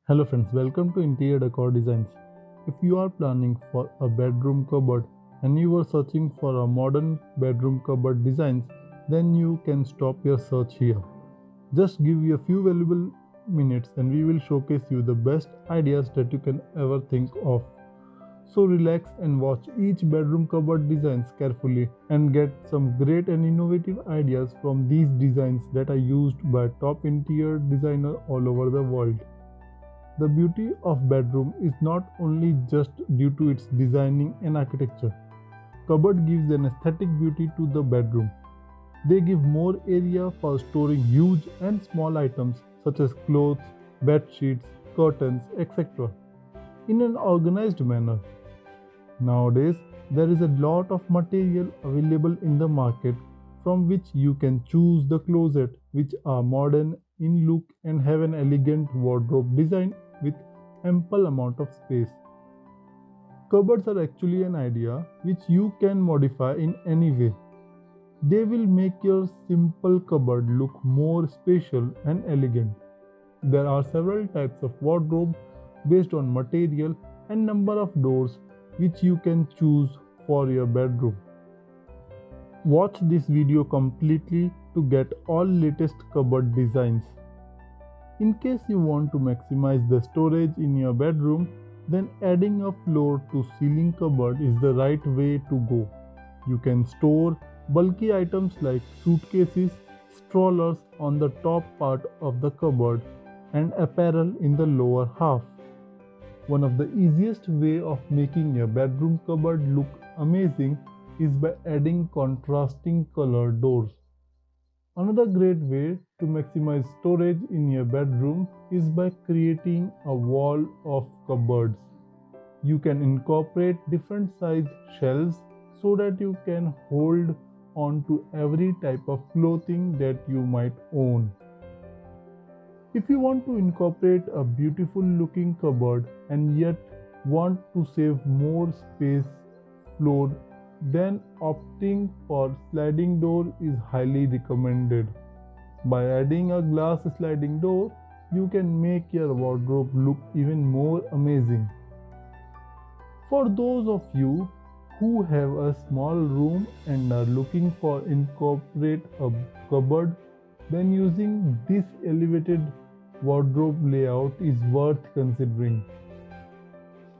Hello friends, welcome to Interior Decor Designs. If you are planning for a bedroom cupboard and you are searching for a modern bedroom cupboard designs, then you can stop your search here. Just give you a few valuable minutes and we will showcase you the best ideas that you can ever think of. So relax and watch each bedroom cupboard designs carefully and get some great and innovative ideas from these designs that are used by top interior designers all over the world. The beauty of bedroom is not only just due to its designing and architecture. Cupboard gives an aesthetic beauty to the bedroom. They give more area for storing huge and small items such as clothes, bed sheets, curtains, etc. in an organized manner. Nowadays, there is a lot of material available in the market from which you can choose the closet which are modern in look and have an elegant wardrobe design with ample amount of space. Cupboards are actually an idea which you can modify in any way. They will make your simple cupboard look more special and elegant. There are several types of wardrobe based on material and number of doors which you can choose for your bedroom. Watch this video completely to get all latest cupboard designs. In case you want to maximize the storage in your bedroom, then adding a floor to ceiling cupboard is the right way to go. You can store bulky items like suitcases, strollers on the top part of the cupboard and apparel in the lower half. One of the easiest way of making your bedroom cupboard look amazing is by adding contrasting color doors. Another great way to maximize storage in your bedroom is by creating a wall of cupboards. You can incorporate different size shelves so that you can hold on to every type of clothing that you might own. If you want to incorporate a beautiful looking cupboard and yet want to save more space floor, then opting for sliding door is highly recommended. By adding a glass sliding door, you can make your wardrobe look even more amazing. For those of you who have a small room and are looking for incorporate a cupboard, then using this elevated wardrobe layout is worth considering.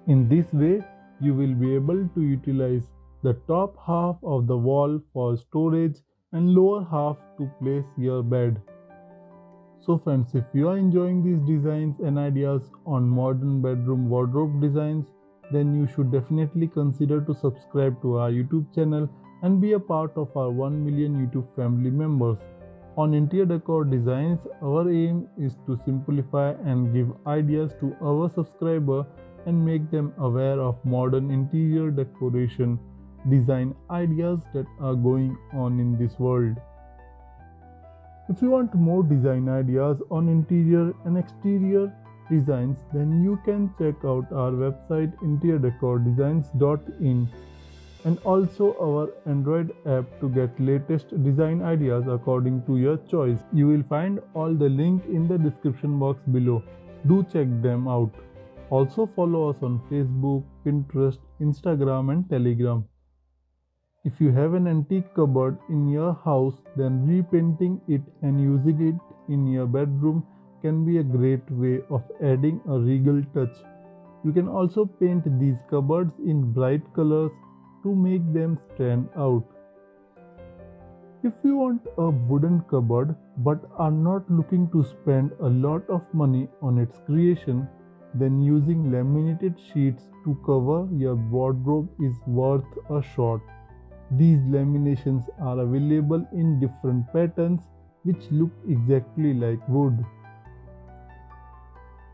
In this way, you will be able to utilize the top half of the wall for storage and lower half to place your bed. So friends, if you are enjoying these designs and ideas on modern bedroom wardrobe designs, then you should definitely consider to subscribe to our YouTube channel and be a part of our 1 million YouTube family members. On Interior Decor Designs, our aim is to simplify and give ideas to our subscriber and make them aware of modern interior decoration design ideas that are going on in this world. If you want more design ideas on interior and exterior designs, then you can check out our website interiordecordesigns.in and also our Android app to get latest design ideas according to your choice. You will find all the link in the description box below. Do check them out. Also follow us on Facebook, Pinterest, Instagram and Telegram. If you have an antique cupboard in your house, then repainting it and using it in your bedroom can be a great way of adding a regal touch. You can also paint these cupboards in bright colors to make them stand out. If you want a wooden cupboard but are not looking to spend a lot of money on its creation, then using laminated sheets to cover your wardrobe is worth a shot. These laminations are available in different patterns which look exactly like wood.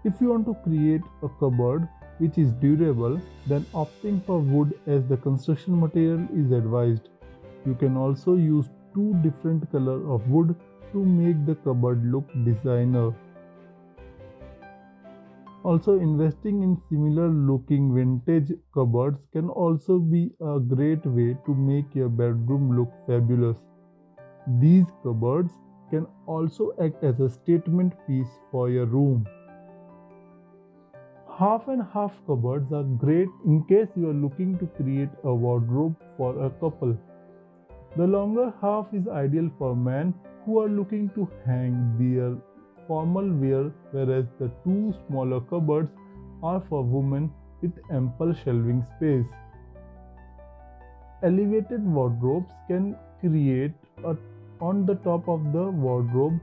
If you want to create a cupboard which is durable, then opting for wood as the construction material is advised. You can also use two different colors of wood to make the cupboard look designer. Also, investing in similar looking vintage cupboards can also be a great way to make your bedroom look fabulous. These cupboards can also act as a statement piece for your room. Half and half cupboards are great in case you are looking to create a wardrobe for a couple. The longer half is ideal for men who are looking to hang their formal wear, whereas the two smaller cupboards are for women with ample shelving space. Elevated wardrobes can create a on the top of the wardrobe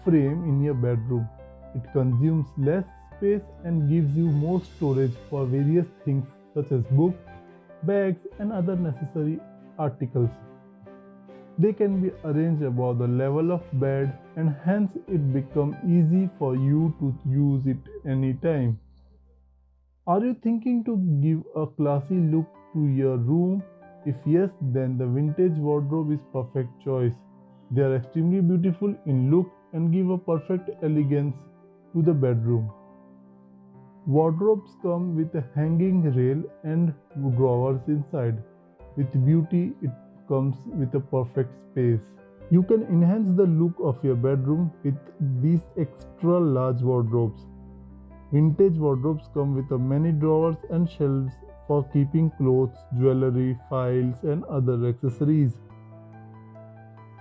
frame in your bedroom. It consumes less space and gives you more storage for various things such as books, bags, and other necessary articles. They can be arranged above the level of bed and hence it becomes easy for you to use it anytime. Are you thinking to give a classy look to your room? If yes, then the vintage wardrobe is perfect choice. They are extremely beautiful in look and give a perfect elegance to the bedroom. Wardrobes come with a hanging rail and drawers inside. With beauty, it comes with a perfect space. You can enhance the look of your bedroom with these extra large wardrobes. Vintage wardrobes come with many drawers and shelves for keeping clothes, jewelry, files, and other accessories.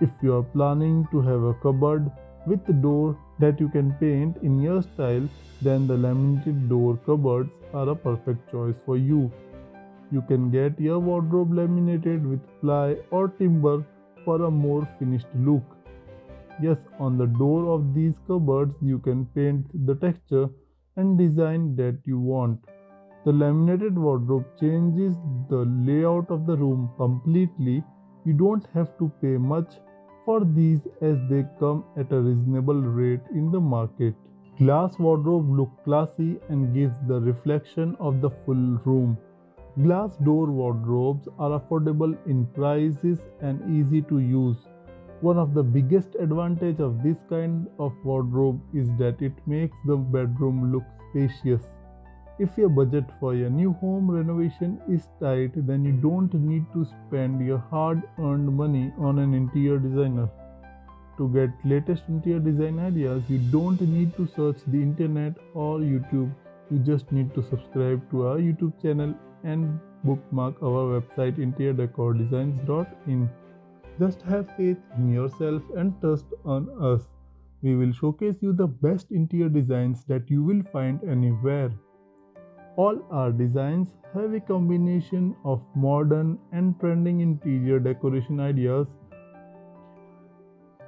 If you are planning to have a cupboard with a door that you can paint in your style, then the laminated door cupboards are a perfect choice for you. You can get your wardrobe laminated with ply or timber for a more finished look. Yes, on the door of these cupboards, you can paint the texture and design that you want. The laminated wardrobe changes the layout of the room completely. You don't have to pay much for these as they come at a reasonable rate in the market. Glass wardrobe look classy and gives the reflection of the full room. Glass door wardrobes are affordable in prices and easy to use. One of the biggest advantage of this kind of wardrobe is that it makes the bedroom look spacious. If your budget for your new home renovation is tight, then you don't need to spend your hard-earned money on an interior designer. To get latest interior design ideas, you don't need to search the internet or YouTube. You just need to subscribe to our YouTube channel and bookmark our website interiordecordesigns.in. Just have faith in yourself and trust on us. We will showcase you the best interior designs that you will find anywhere. All our designs have a combination of modern and trending interior decoration ideas.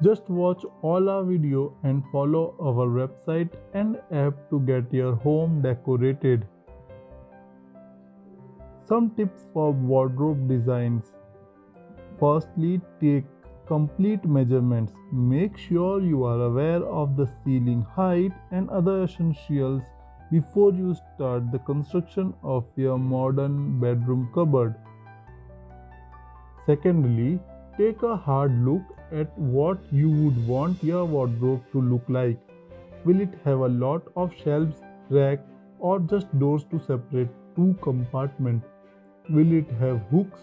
Just watch all our video and follow our website and app to get your home decorated. Some tips for wardrobe designs. Firstly, take complete measurements. Make sure you are aware of the ceiling height and other essentials before you start the construction of your modern bedroom cupboard. Secondly, take a hard look at what you would want your wardrobe to look like. Will it have a lot of shelves, racks, or just doors to separate two compartments? Will it have hooks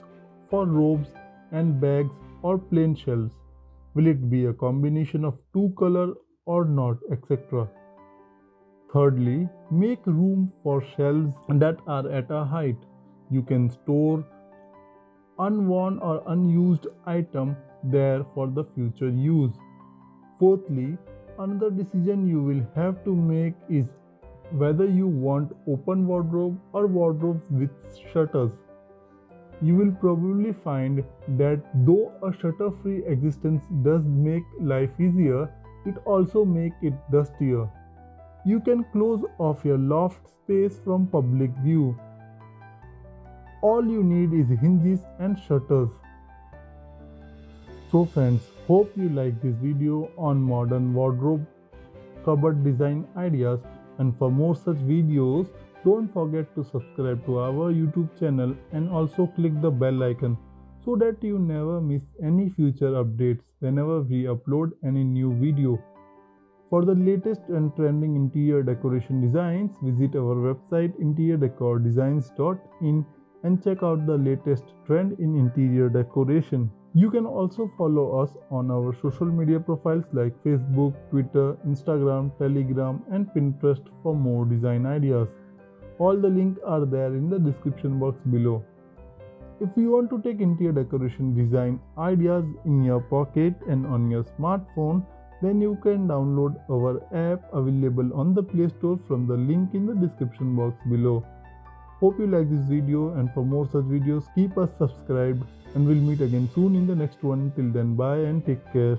for robes and bags or plain shelves? Will it be a combination of two colors or not, etc. Thirdly, make room for shelves that are at a height. You can store unworn or unused items there for the future use. Fourthly, another decision you will have to make is whether you want open wardrobe or wardrobes with shutters. You will probably find that though a shutter-free existence does make life easier, it also makes it dustier. You can close off your loft space from public view. All you need is hinges and shutters. So friends, hope you like this video on modern wardrobe cupboard design ideas, and for more such videos, don't forget to subscribe to our YouTube channel and also click the bell icon so that you never miss any future updates whenever we upload any new video. For the latest and trending interior decoration designs, visit our website interiordecordesigns.in and check out the latest trend in interior decoration. You can also follow us on our social media profiles like Facebook, Twitter, Instagram, Telegram, and Pinterest for more design ideas. All the links are there in the description box below. If you want to take interior decoration design ideas in your pocket and on your smartphone, then you can download our app available on the Play Store from the link in the description box below. Hope you like this video, and for more such videos keep us subscribed, and we'll meet again soon in the next one. Till then, bye and take care.